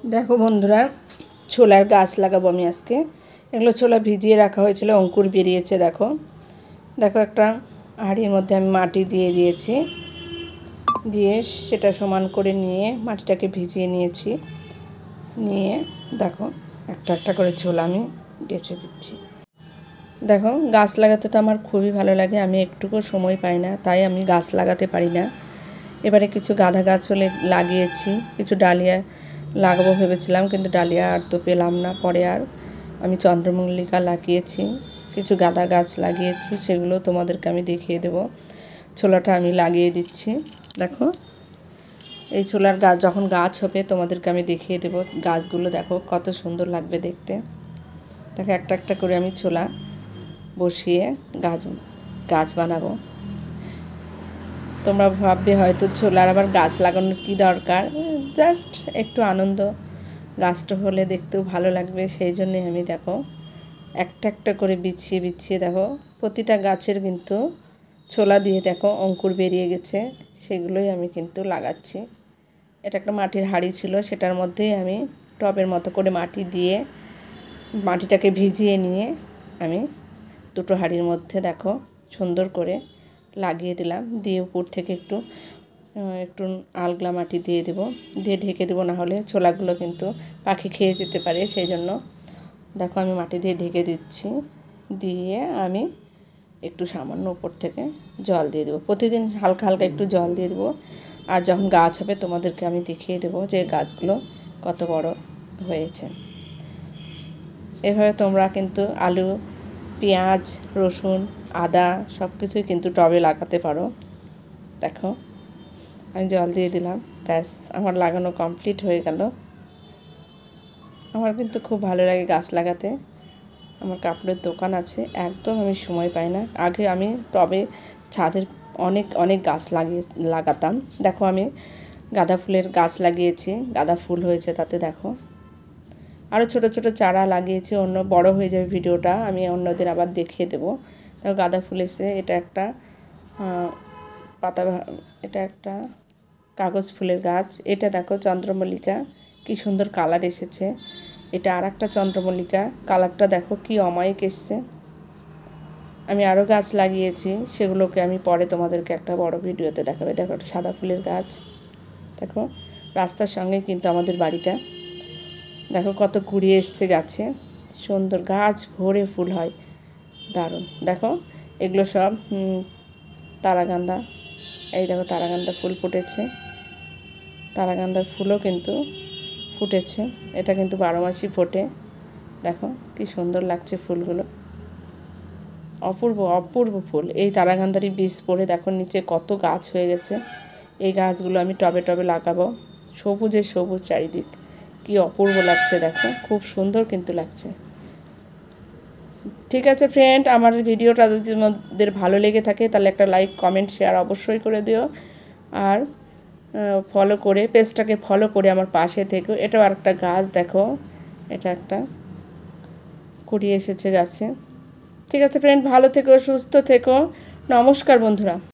देखो बंधुरा छोलार गाछ लागाबो आमि आजके एगुलो छोला भिजिए रखा हयेछिल अंकुर बेरिয়েছে देखो देखो একটা হাঁড়ির মধ্যে আমি মাটি দিয়ে দিয়েছি দিয়ে সেটা সমান করে নিয়ে মাটিটাকে ভিজিয়ে নিয়েছি নিয়ে দেখো একটা একটা করে ছোলা আমি গেছে দিচ্ছি দেখো গাছ লাগাতে তো আমার খুবই ভালো লাগে আমি একটুকু সময় পাই না তাই আমি গাছ লাগাতে পারি না এবারে কিছু গাঁদা গাছও লাগিয়েছি কিছু ডালিয়া লাগাবো ভেবেছিলাম কিন্তু ডালিয়া আর তো পেলাম না পরে আর আমি চন্দ্রমল্লিকা লাগিয়েছি কিছু গাঁদা গাছ লাগিয়েছি সেগুলো তোমাদেরকে আমি দেখিয়ে দেব ছোলাটা আমি লাগিয়ে দিচ্ছি দেখো এই ছোলার গাছ যখন গাছ হবে তোমাদেরকে আমি দেখিয়ে দেব গাছগুলো দেখো কত সুন্দর লাগবে দেখতে দেখো একটা একটা করে আমি ছোলা বসিয়ে গাছ বানাবো তোমরা ভাববে হয়তো ছোলার আবার গাছ লাগানোর কি দরকার জাস্ট একটু আনন্দ গাছটা হলে দেখতেও ভালো লাগবে সেই জন্য আমি দেখো একটা একটা করে বিছিয়ে বিছিয়ে দেখো প্রতিটা গাছের কিন্তু ছোলা দিয়ে দেখো অঙ্কুর বেরিয়ে গেছে সেগুলোই আমি কিন্তু লাগাচ্ছি এটা একটা মাটির হাঁড়ি ছিল সেটার মধ্যেই আমি টবের মতো করে মাটি দিয়ে মাটিটাকে ভিজিয়ে নিয়ে আমি দুটো হাঁড়ির মধ্যে দেখো সুন্দর করে লাগিয়ে দিলাম দিয়ে উপর থেকে একটু আলগা মাটি দিয়ে দেব দিয়ে ঢেকে দেব না হলে ছোলাগুলো কিন্তু পাখি খেয়ে যেতে পারে সেই জন্য দেখো আমি মাটি দিয়ে ঢেকে দিচ্ছি দিয়ে আমি একটু সামান্য উপর থেকে জল দিয়ে দেব প্রতিদিন হালকা হালকা একটু জল দিয়ে দেব আর যখন গাছ হবে তোমাদেরকে আমি দেখিয়ে দেব যে গাছগুলো কত বড় হয়েছে এভাবে তোমরা কিন্তু আলু পেঁয়াজ রসুন আদা সব কিছুই কিন্তু টবে লাগাতে পারো দেখো আমি জল দিয়ে দিলাম ব্যাস আমার লাগানো কমপ্লিট হয়ে গেল আমার কিন্তু খুব ভালো লাগে গাছ লাগাতে আমার কাপড়ের দোকান আছে একদম আমি সময় পাই না আগে আমি টবে ছাদের অনেক অনেক গাছ লাগাতাম দেখো আমি গাঁদা ফুলের গাছ লাগিয়েছি গাঁদা ফুল হয়েছে তাতে দেখো আরও ছোট ছোট চারা লাগিয়েছি অন্য বড় হয়ে যাবে ভিডিওটা আমি অন্যদিন আবার দেখিয়ে দেবো দেখো গাঁদা ফুল এসে এটা একটা এটা একটা কাগজ ফুলের গাছ এটা দেখো চন্দ্রমল্লিকা কি সুন্দর কালার এসেছে এটা আরেকটা চন্দ্রমল্লিকা কালারটা দেখো কি অমায়িক এসছে আমি আরও গাছ লাগিয়েছি সেগুলোকে আমি পরে তোমাদেরকে একটা বড় ভিডিওতে দেখাবো দেখো একটা সাদা ফুলের গাছ দেখো রাস্তার সঙ্গে কিন্তু আমাদের বাড়িটা দেখো কত কুড়ি এসছে গাছে সুন্দর গাছ ভরে ফুল হয় দারুণ দেখো এগুলো সব তারাগান্দা এই দেখো তারাগান্দা ফুল ফুটেছে তারাগান্দার ফুলও কিন্তু ফুটেছে এটা কিন্তু 12 মাসই ফোটে দেখো কি সুন্দর লাগছে ফুলগুলো অপূর্ব অপূর্ব ফুল এই তারাগান্দারই বীজ পড়ে দেখো নিচে কত গাছ হয়ে গেছে এই গাছগুলো আমি টবে টবে লাগাবো সবুজে সবুজ চারিদিক কি অপূর্ব লাগছে দেখো খুব সুন্দর কিন্তু লাগছে ঠিক আছে ফ্রেন্ড আমার ভিডিওটা যদি তোমাদের ভালো লেগে থাকে তাহলে একটা লাইক কমেন্ট শেয়ার অবশ্যই করে দিও আর ফলো করে পেজটাকে ফলো করে আমার পাশে থেকো এটাও আরেকটা গাছ দেখো এটা একটা কুড়ি এসেছে গাছে ঠিক আছে ফ্রেন্ড ভালো থেকো সুস্থ থেকো নমস্কার বন্ধুরা।